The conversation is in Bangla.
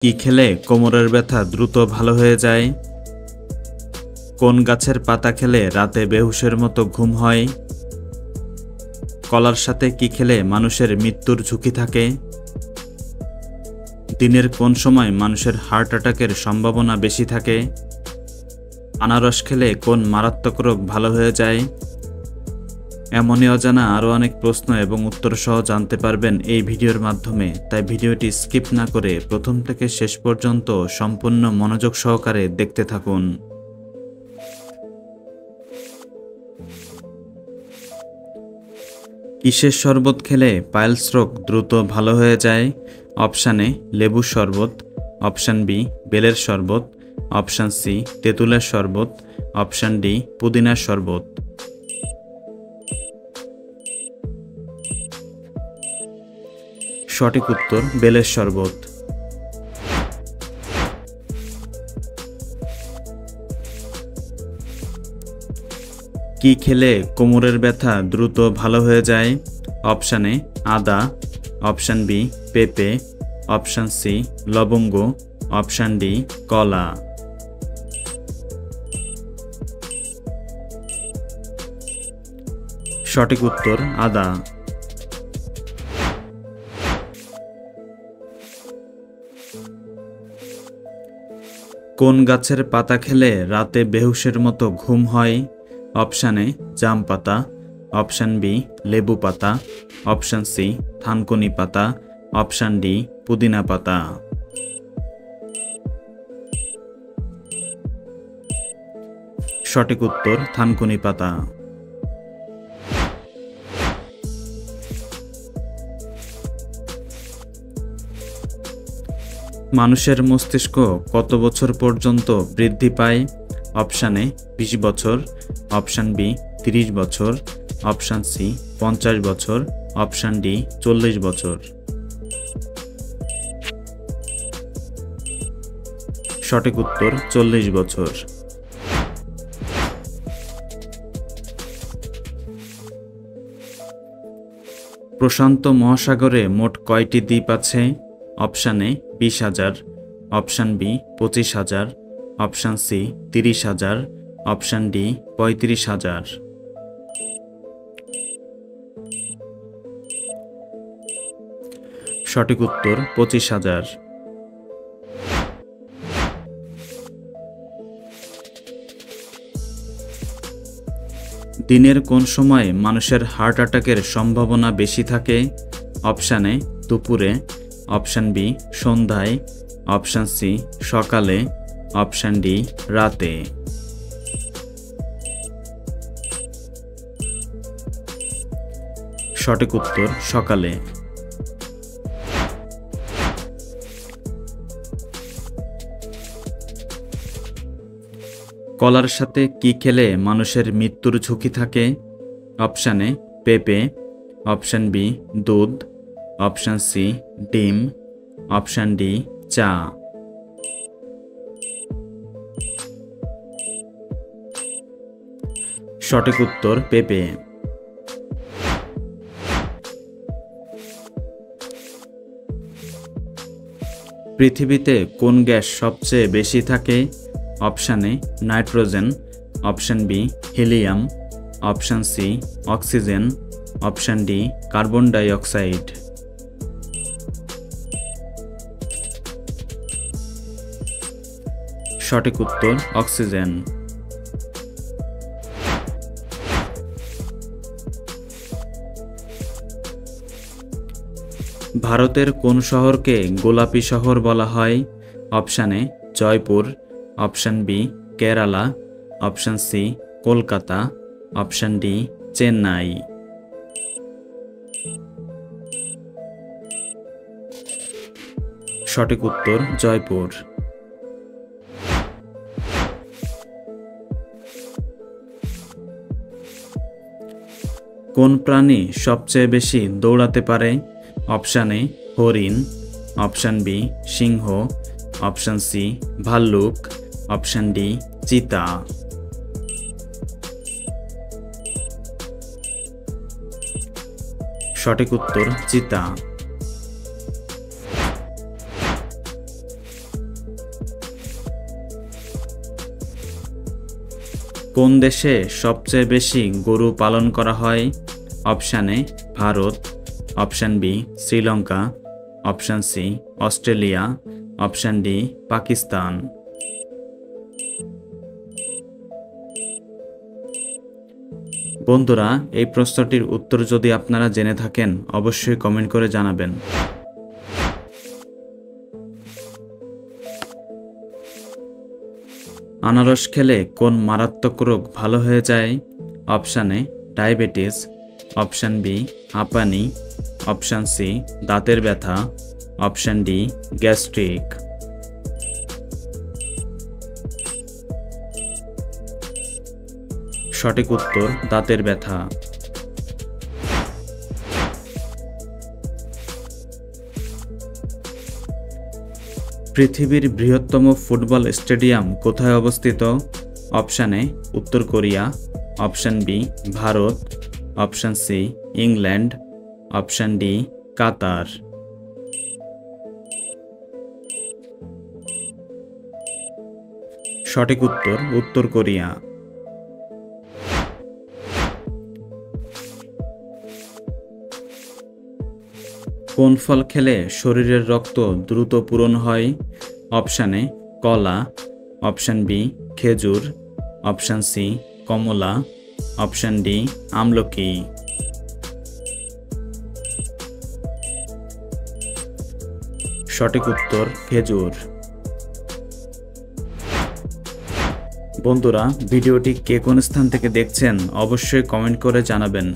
কি খেলে কোমরের ব্যথা দ্রুত ভালো হয়ে যায়? কোন গাছের পাতা খেলে রাতে বেহুশের মতো ঘুম হয়? কলার সাথে কি খেলে মানুষের মৃত্যুর ঝুঁকি থাকে? দিনের কোন সময় মানুষের হার্ট অ্যাটাকের সম্ভাবনা বেশি থাকে? আনারস খেলে কোন মারাত্মক রোগ ভালো হয়ে যায়? এমনই অজানা আরও অনেক প্রশ্ন এবং উত্তর সহ জানতে পারবেন এই ভিডিওর মাধ্যমে, তাই ভিডিওটি স্কিপ না করে প্রথম থেকে শেষ পর্যন্ত সম্পূর্ণ মনোযোগ সহকারে দেখতে থাকুন। কিসের শরবত খেলে পাইলস রোগ দ্রুত ভালো হয়ে যায়? অপশান এ লেবুর শরবত, অপশান বি বেলের শরবত, অপশান সি তেঁতুলের শরবত, অপশান ডি পুদিনার শরবত। সঠিক উত্তর বেলের শরবত। কি খেলে কোমরের ব্যথা দ্রুত ভালো হয়ে যায়? অপশান এ আদা, অপশান বি পেঁপে, অপশান সি লবঙ্গ, অপশান ডি কলা। সঠিক উত্তর আদা। কোন গাছের পাতা খেলে রাতে বেহুশের মতো ঘুম হয়? অপশান এ জাম পাতা, অপশান বি লেবু পাতা, অপশান সি থানকুনি পাতা, অপশান ডি পুদিনা পাতা। সঠিক উত্তর থানকুনি পাতা। মানুষের মস্তিষ্ক কত বছর পর্যন্ত বৃদ্ধি পায়? অপশান এ 20 বছর, অপশান বি 30 বছর, অপশান সি 50 বছর, অপশান ডি 40 বছর। সঠিক উত্তর 40 বছর। প্রশান্ত মহাসাগরে মোট কয়টি দ্বীপ আছে? Option A 20,000, option B 25,000, option C 30,000, option D 35,000। সঠিক উত্তর 25,000। দিনের কোন সময় মানুষের হার্ট অ্যাটাকের সম্ভাবনা বেশি থাকে? অপশান এ দুপুরে, অপশান বি সন্ধ্যায়, অপশান সি সকালে, অপশান ডি রাতে। সঠিক উত্তর সকালে। কলার সাথে কি খেলে মানুষের মৃত্যুর ঝুঁকি থাকে? অপশান এ পেঁপে, অপশান বি দুধ, অপশান সি ডিম, অপশান ডি চা। সঠিক উত্তর পেঁপে। পৃথিবীতে কোন গ্যাস সবচেয়ে বেশি থাকে? Option A nitrogen, option B helium, option C oxygen, option D carbon ডাই অক্সাইড। সঠিক উত্তর অক্সিজেন। ভারতের কোন শহরকে গোলাপি শহর বলা হয়? Option A Jaipur, option B Kerala, option C Kolkata, option D Chennai. সঠিক উত্তর জয়পুর। কোন প্রাণী সবচেয়ে বেশি দৌড়াতে পারে? অপশান এ হরিণ, অপশান বি সিংহ, অপশান সি ভাল্লুক, অপশান ডি চিতা। সঠিক উত্তর চিতা। কোন দেশে সবচেয়ে বেশি গরু পালন করা হয়? Option A Bharat, option B Sri Lanka, option C Australia, option D Pakistan. বন্ধুরা, এই প্রশ্নটির উত্তর যদি আপনারা জেনে থাকেন অবশ্যই কমেন্ট করে জানাবেন। আনারস খেলে কোন মারাত্মক রোগ ভালো হয়ে যায়? Option A diabetes, option B হাঁপানি, অপশান সি দাঁতের ব্যথা, অপশান ডি গ্যাস্ট্রিক। সঠিক উত্তর দাঁতের ব্যথা। পৃথিবীর বৃহত্তম ফুটবল স্টেডিয়াম কোথায় অবস্থিত? অপশান এ উত্তর Korea, option B Bharat, option C England, option D Qatar. সঠিক উত্তর উত্তর কোরিয়া। কোন ফল খেলে শরীরের রক্ত দ্রুত পূরণ হয়? অপশান এ কলা, অপশান বি খেজুর, অপশান সি কমলা, অপশান ডি আমলকি। সঠিক উত্তর খেজুর। বন্ধুরা, ভিডিওটি কে কোন স্থান থেকে দেখছেন অবশ্যই কমেন্ট করে জানাবেন।